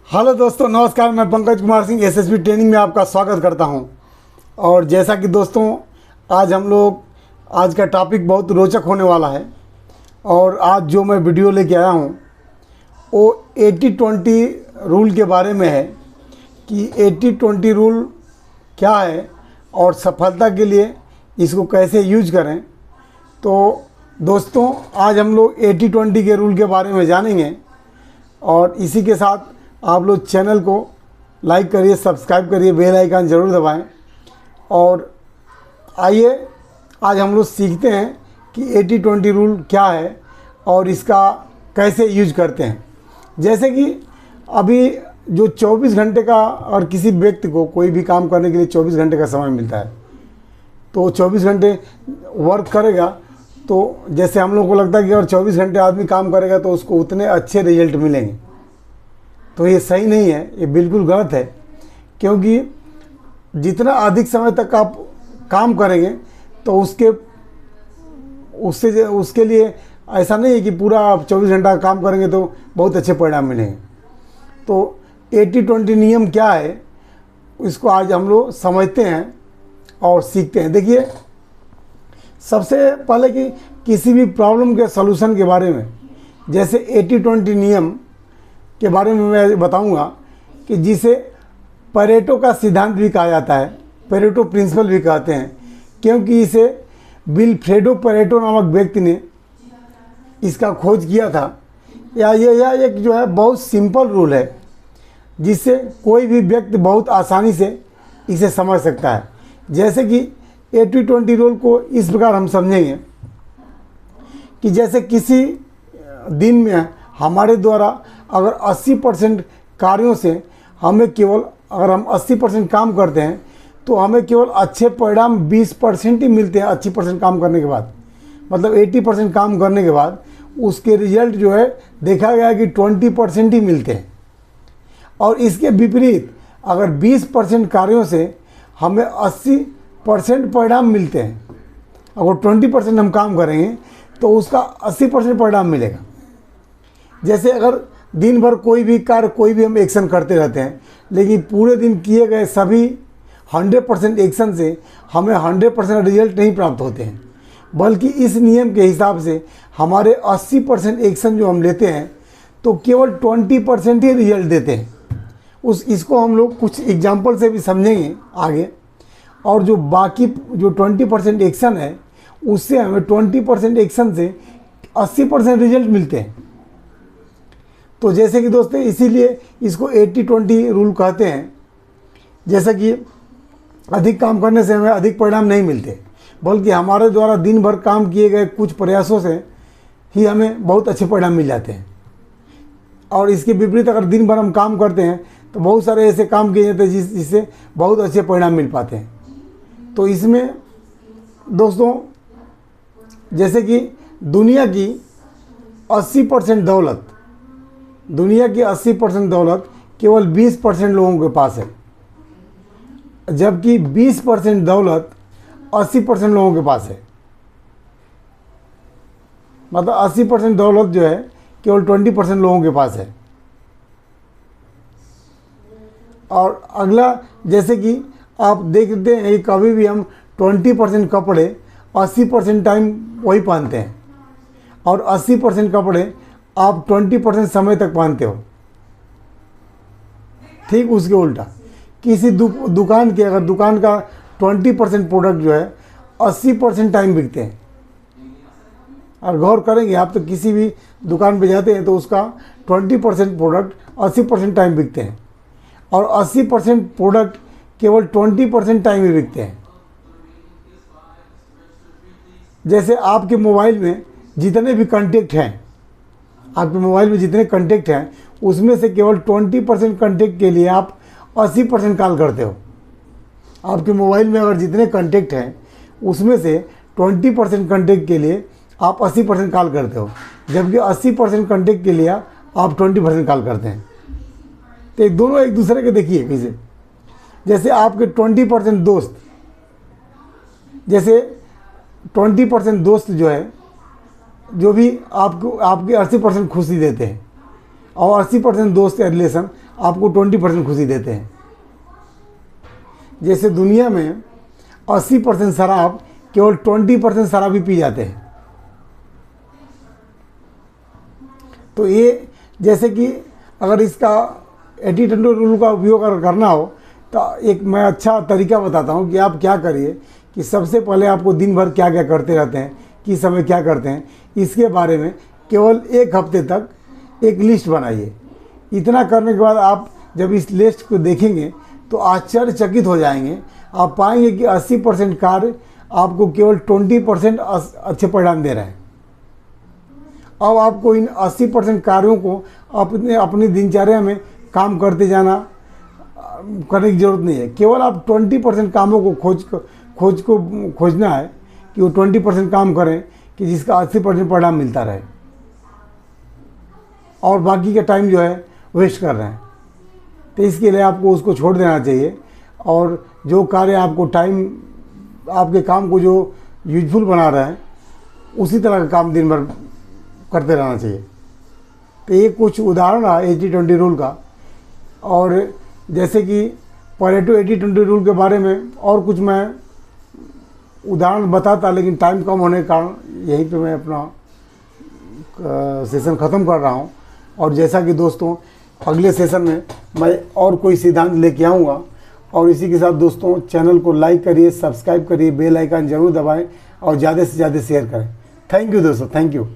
Hello दोस्तों, नमस्कार। मैं पंकज कुमार सिंह एसएसबी ट्रेनिंग में आपका स्वागत करता हूं। और जैसा कि दोस्तों, आज का टॉपिक बहुत रोचक होने वाला है। और आज जो मैं वीडियो लेके आया हूं वो 80-20 रूल के बारे में है कि 80-20 रूल क्या है और सफलता के लिए इसको कैसे यूज करें। तो दोस्तों, आज हम लोग 80-20 के रूल के बारे में जानेंगे। और इसी के साथ आप लोग चैनल को लाइक करिए, सब्सक्राइब करिए, बेल आइकन ज़रूर दबाएं। और आइए आज हम लोग सीखते हैं कि 80-20 रूल क्या है और इसका कैसे यूज करते हैं। जैसे कि अभी जो 24 घंटे का, और किसी व्यक्ति को कोई भी काम करने के लिए 24 घंटे का समय मिलता है, तो 24 घंटे वर्क करेगा। तो जैसे हम लोग को लगता है कि अगर 24 घंटे आदमी काम करेगा तो उसको उतने अच्छे रिजल्ट मिलेंगे, तो ये सही नहीं है, ये बिल्कुल गलत है। क्योंकि जितना अधिक समय तक आप काम करेंगे तो उसके लिए ऐसा नहीं है कि पूरा आप 24 घंटा काम करेंगे तो बहुत अच्छे परिणाम मिलेंगे। तो 80-20 नियम क्या है, इसको आज हम लोग समझते हैं और सीखते हैं। देखिए, सबसे पहले कि किसी भी प्रॉब्लम के सलूशन के बारे में, जैसे 80-20 नियम के बारे में मैं बताऊंगा कि जिसे परेटो का सिद्धांत भी कहा जाता है, परेटो प्रिंसिपल भी कहते हैं, क्योंकि इसे विल्फ्रेडो परेटो नामक व्यक्ति ने इसका खोज किया था। यह एक जो है बहुत सिंपल रूल है जिससे कोई भी व्यक्ति बहुत आसानी से इसे समझ सकता है। जैसे कि 80-20 रूल को इस प्रकार हम समझेंगे कि जैसे किसी दिन में हमारे द्वारा अगर 80% कार्यों से अगर हम 80% काम करते हैं तो हमें केवल अच्छे परिणाम 20% ही मिलते हैं। 80% काम करने के बाद, मतलब 80% काम करने के बाद उसके रिजल्ट जो है देखा गया कि 20% ही मिलते हैं। और इसके विपरीत अगर 20% कार्यों से हमें 80% परिणाम मिलते हैं, अगर 20% हम काम करेंगे तो उसका 80% परिणाम मिलेगा। जैसे अगर दिन भर कोई भी कार्य, कोई भी हम एक्शन करते रहते हैं, लेकिन पूरे दिन किए गए सभी 100% एक्शन से हमें 100% रिजल्ट नहीं प्राप्त होते हैं, बल्कि इस नियम के हिसाब से हमारे 80% एक्शन जो हम लेते हैं तो केवल 20% ही रिजल्ट देते हैं। इसको हम लोग कुछ एग्जाम्पल से भी समझेंगे आगे। और जो बाकी जो 20% एक्शन है उससे हमें 20% एक्शन से 80% रिजल्ट मिलते हैं। तो जैसे कि दोस्तों, इसीलिए इसको 80-20 रूल कहते हैं। जैसे कि अधिक काम करने से हमें अधिक परिणाम नहीं मिलते, बल्कि हमारे द्वारा दिन भर काम किए गए कुछ प्रयासों से ही हमें बहुत अच्छे परिणाम मिल जाते हैं। और इसके विपरीत अगर दिन भर हम काम करते हैं तो बहुत सारे ऐसे काम किए जाते हैं जिससे बहुत अच्छे परिणाम मिल पाते हैं। तो इसमें दोस्तों, जैसे कि दुनिया की 80% दौलत केवल 20% लोगों के पास है, जबकि 20% दौलत 80% लोगों के पास है। मतलब 80% दौलत जो है केवल 20% लोगों के पास है। और अगला, जैसे कि आप देखते हैं कि कभी भी हम 20% कपड़े 80% टाइम वही पहनते हैं, और 80% कपड़े आप 20% समय तक पहनते हो। ठीक उसके उल्टा किसी दुकान के, अगर दुकान का 20% प्रोडक्ट जो है 80% टाइम बिकते हैं। और गौर करेंगे आप, तो किसी भी दुकान पे जाते हैं तो उसका 20% प्रोडक्ट 80% टाइम बिकते हैं, और 80% प्रोडक्ट केवल 20% टाइम ही बिकते हैं। जैसे आपके मोबाइल में जितने भी कॉन्टेक्ट हैं, उसमें से केवल 20% कॉन्टेक्ट के लिए आप 80% कॉल करते हो। आपके मोबाइल में अगर जितने कॉन्टेक्ट हैं उसमें से 20% कॉन्टेक्ट के लिए आप 80% कॉल करते हो, जबकि 80% कॉन्टेक्ट के लिए आप 20% कॉल करते हैं। तो दोनों एक दूसरे के देखिए कैसे, जैसे आपके 20% दोस्त, जैसे 20% दोस्त जो है, जो भी आपको आपकी 80% खुशी देते हैं, और 80% दोस्त या रिलेशन आपको 20% खुशी देते हैं। जैसे दुनिया में 80% शराब केवल 20% शराबी पी जाते हैं। तो ये जैसे कि अगर इसका 80-20 रूल का उपयोग अगर करना हो तो एक मैं अच्छा तरीका बताता हूँ कि आप क्या करिए कि सबसे पहले आपको दिन भर क्या क्या करते रहते हैं, किस समय क्या करते हैं, इसके बारे में केवल 1 हफ्ते तक एक लिस्ट बनाइए। इतना करने के बाद आप जब इस लिस्ट को देखेंगे तो आश्चर्यचकित हो जाएंगे। आप पाएंगे कि 80% कार्य आपको केवल 20% अच्छे परिणाम दे रहे हैं। अब आपको इन 80% कार्यों को अपनी दिनचर्या में काम करते जाना करने की ज़रूरत नहीं है। केवल आप 20% कामों को खोजना है कि वो 20% काम करें कि जिसका 80% परिणाम मिलता रहे, और बाकी का टाइम जो है वेस्ट कर रहे हैं। तो इसके लिए आपको उसको छोड़ देना चाहिए, और जो कार्य आपको आपके काम को जो यूजफुल बना रहे हैं उसी तरह का काम दिन भर करते रहना चाहिए। तो ये कुछ उदाहरण है 80-20 रूल का। और जैसे कि परेटो 80-20 रूल के बारे में और कुछ मैं उदाहरण बताता, लेकिन टाइम कम होने के कारण यहीं पे मैं अपना सेशन ख़त्म कर रहा हूँ। और जैसा कि दोस्तों अगले सेशन में मैं और कोई सिद्धांत लेके आऊँगा। और इसी के साथ दोस्तों चैनल को लाइक करिए, सब्सक्राइब करिए, बेल आइकन जरूर दबाएं और ज़्यादा से ज़्यादा शेयर करें। थैंक यू दोस्तों, थैंक यू।